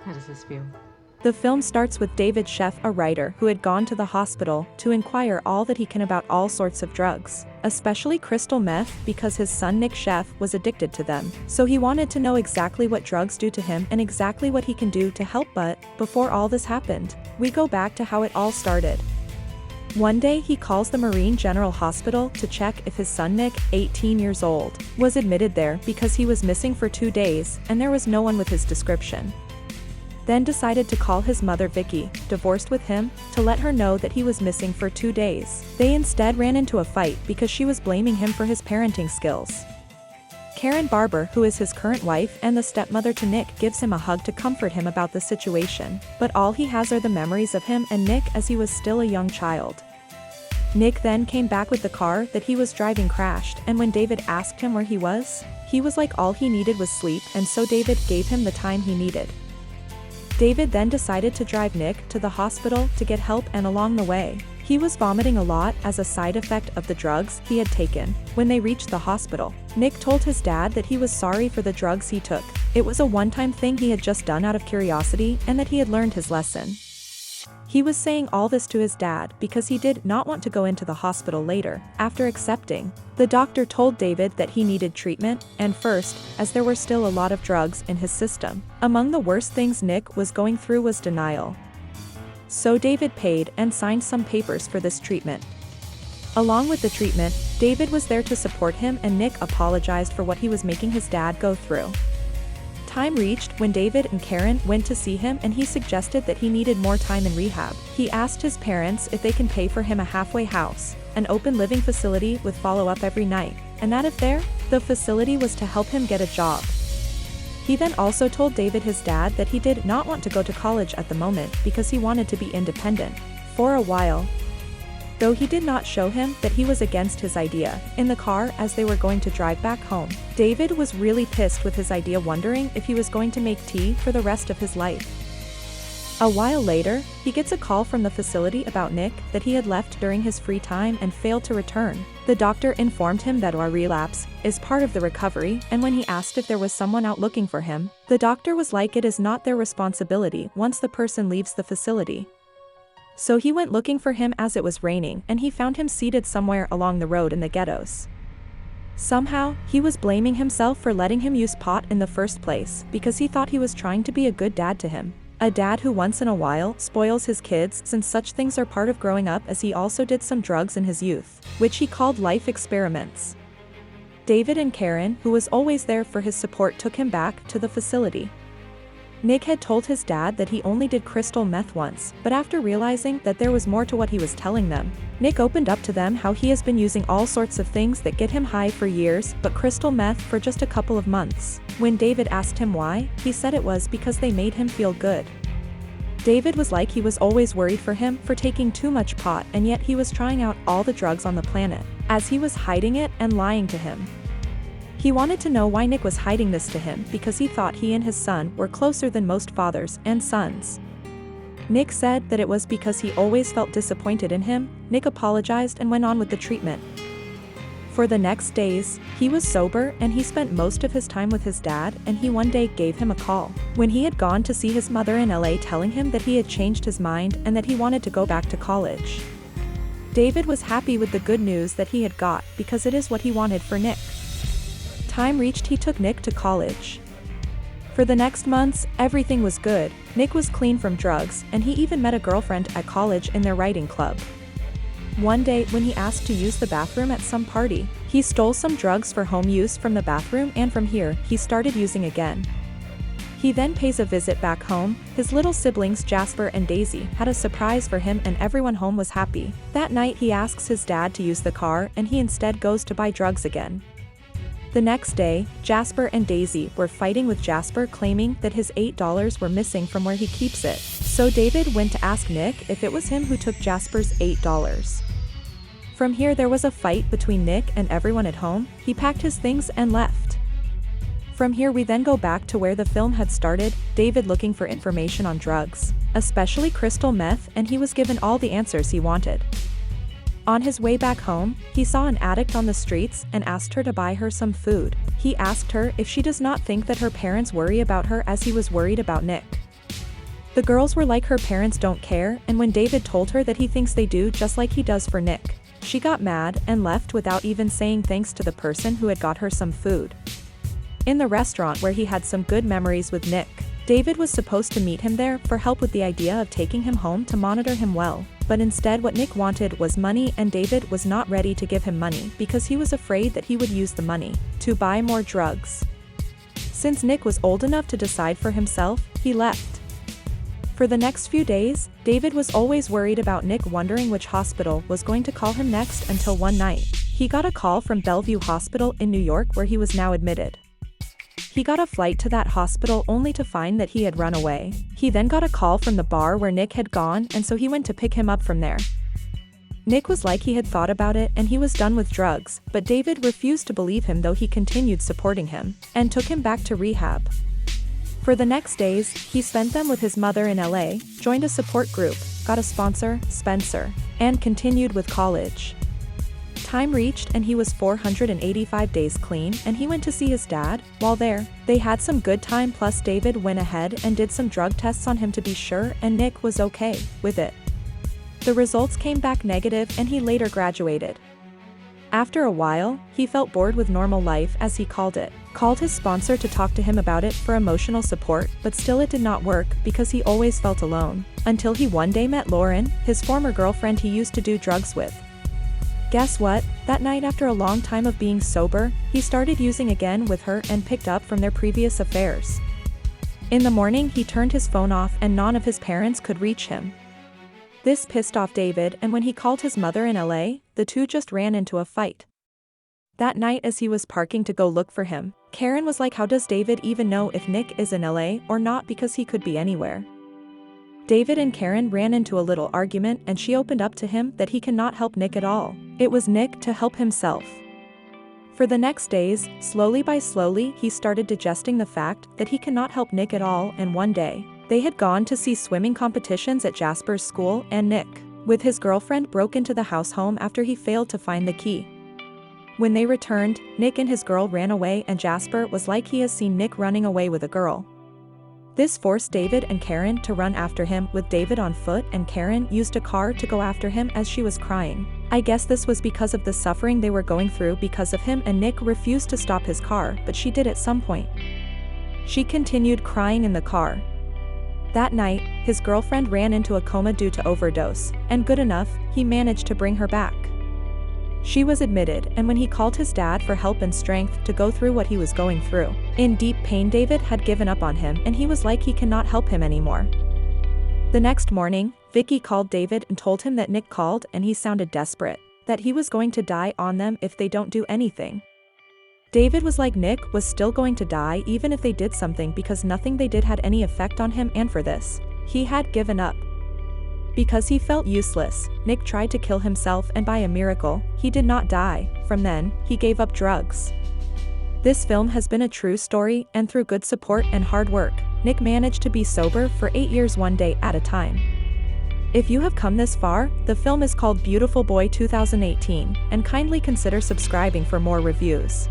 How does this feel? The film starts with David Sheff, a writer who had gone to the hospital to inquire all that he can about all sorts of drugs, especially crystal meth, because his son Nick Sheff was addicted to them. So he wanted to know exactly what drugs do to him and exactly what he can do to help. But before all this happened, we go back to how it all started. One day he calls the Marine General Hospital to check if his son Nick, 18 years old, was admitted there because he was missing for 2 days and there was no one with his description. Then decided to call his mother Vicky, divorced with him, to let her know that he was missing for 2 days. They instead ran into a fight because she was blaming him for his parenting skills. Karen Barber, who is his current wife and the stepmother to Nick, gives him a hug to comfort him about the situation, but all he has are the memories of him and Nick as he was still a young child. Nick then came back with the car that he was driving crashed, and when David asked him where he was like all he needed was sleep, and so David gave him the time he needed. David then decided to drive Nick to the hospital to get help, and along the way, he was vomiting a lot as a side effect of the drugs he had taken. When they reached the hospital, Nick told his dad that he was sorry for the drugs he took. It was a one-time thing he had just done out of curiosity and that he had learned his lesson. He was saying all this to his dad because he did not want to go into the hospital later. After accepting, the doctor told David that he needed treatment, and first, as there were still a lot of drugs in his system. Among the worst things Nick was going through was denial. So David paid and signed some papers for this treatment. Along with the treatment, David was there to support him, and Nick apologized for what he was making his dad go through. Time reached when David and Karen went to see him, and he suggested that he needed more time in rehab. He asked his parents if they can pay for him a halfway house, an open living facility with follow-up every night, and that if the facility was to help him get a job. He then also told David, his dad, that he did not want to go to college at the moment because he wanted to be independent. For a while, though, he did not show him that he was against his idea. In the car as they were going to drive back home, David was really pissed with his idea, wondering if he was going to make tea for the rest of his life. A while later, he gets a call from the facility about Nick, that he had left during his free time and failed to return. The doctor informed him that a relapse is part of the recovery, and when he asked if there was someone out looking for him, the doctor was like, it is not their responsibility once the person leaves the facility. So he went looking for him as it was raining, and he found him seated somewhere along the road in the ghettos. Somehow, he was blaming himself for letting him use pot in the first place because he thought he was trying to be a good dad to him. A dad who once in a while spoils his kids, since such things are part of growing up, as he also did some drugs in his youth, which he called life experiments. David and Karen, who was always there for his support, took him back to the facility. Nick had told his dad that he only did crystal meth once, but after realizing that there was more to what he was telling them, Nick opened up to them how he has been using all sorts of things that get him high for years, but crystal meth for just a couple of months. When David asked him why, he said it was because they made him feel good. David was like, he was always worried for him for taking too much pot, and yet he was trying out all the drugs on the planet, as he was hiding it and lying to him. He wanted to know why Nick was hiding this to him, because he thought he and his son were closer than most fathers and sons. Nick said that it was because he always felt disappointed in him. Nick apologized and went on with the treatment. For the next days, he was sober, and he spent most of his time with his dad, and he one day gave him a call when he had gone to see his mother in LA, telling him that he had changed his mind and that he wanted to go back to college. David was happy with the good news that he had got, because it is what he wanted for Nick. Time reached, he took Nick to college. For the next months, everything was good. Nick was clean from drugs, and he even met a girlfriend at college in their writing club. One day, when he asked to use the bathroom at some party, he stole some drugs for home use from the bathroom, and from here, he started using again. He then pays a visit back home. His little siblings Jasper and Daisy had a surprise for him, and everyone home was happy. That night, he asks his dad to use the car, and he instead goes to buy drugs again. The next day, Jasper and Daisy were fighting, with Jasper claiming that his $8 were missing from where he keeps it. So David went to ask Nick if it was him who took Jasper's $8. From here, there was a fight between Nick and everyone at home. He packed his things and left. From here, we then go back to where the film had started, David looking for information on drugs, especially crystal meth, and he was given all the answers he wanted. On his way back home, he saw an addict on the streets and asked her to buy her some food. He asked her if she does not think that her parents worry about her as he was worried about Nick. The girls were like her parents don't care, and when David told her that he thinks they do just like he does for Nick, she got mad and left without even saying thanks to the person who had got her some food. In the restaurant where he had some good memories with Nick, David was supposed to meet him there for help with the idea of taking him home to monitor him well, but instead what Nick wanted was money, and David was not ready to give him money because he was afraid that he would use the money to buy more drugs. Since Nick was old enough to decide for himself, he left. For the next few days, David was always worried about Nick, wondering which hospital was going to call him next, until one night, he got a call from Bellevue Hospital in New York, where he was now admitted. He got a flight to that hospital only to find that he had run away. He then got a call from the bar where Nick had gone, and so he went to pick him up from there. Nick was like he had thought about it and he was done with drugs, but David refused to believe him, though he continued supporting him and took him back to rehab. For the next days, he spent them with his mother in LA, joined a support group, got a sponsor, Spencer, and continued with college. Time reached and he was 485 days clean, and he went to see his dad. While there, they had some good time, plus David went ahead and did some drug tests on him to be sure, and Nick was okay with it. The results came back negative and he later graduated. After a while, he felt bored with normal life, as he called it, called his sponsor to talk to him about it for emotional support, but still it did not work because he always felt alone, until he one day met Lauren, his former girlfriend he used to do drugs with. Guess what? That night, after a long time of being sober, he started using again with her and picked up from their previous affairs. In the morning, he turned his phone off and none of his parents could reach him. This pissed off David, and when he called his mother in LA, the two just ran into a fight. That night, as he was parking to go look for him, Karen was like, how does David even know if Nick is in LA or not, because he could be anywhere. David and Karen ran into a little argument and she opened up to him that he cannot help Nick at all. It was Nick to help himself. For the next days, slowly by slowly, he started digesting the fact that he cannot help Nick at all, and one day, they had gone to see swimming competitions at Jasper's school, and Nick, with his girlfriend, broke into the house home after he failed to find the key. When they returned, Nick and his girl ran away, and Jasper was like he has seen Nick running away with a girl. This forced David and Karen to run after him, with David on foot and Karen used a car to go after him as she was crying. I guess this was because of the suffering they were going through because of him, and Nick refused to stop his car, but she did at some point. She continued crying in the car. That night, his girlfriend ran into a coma due to overdose, and good enough, he managed to bring her back. She was admitted, and when he called his dad for help and strength to go through what he was going through, in deep pain, David had given up on him and he was like he cannot help him anymore. The next morning, Vicky called David and told him that Nick called and he sounded desperate, that he was going to die on them if they don't do anything. David was like Nick was still going to die even if they did something, because nothing they did had any effect on him, and for this, he had given up. Because he felt useless, Nick tried to kill himself, and by a miracle, he did not die. From then, he gave up drugs. This film has been a true story, and through good support and hard work, Nick managed to be sober for 8 years, one day at a time. If you have come this far, the film is called Beautiful Boy 2018, and kindly consider subscribing for more reviews.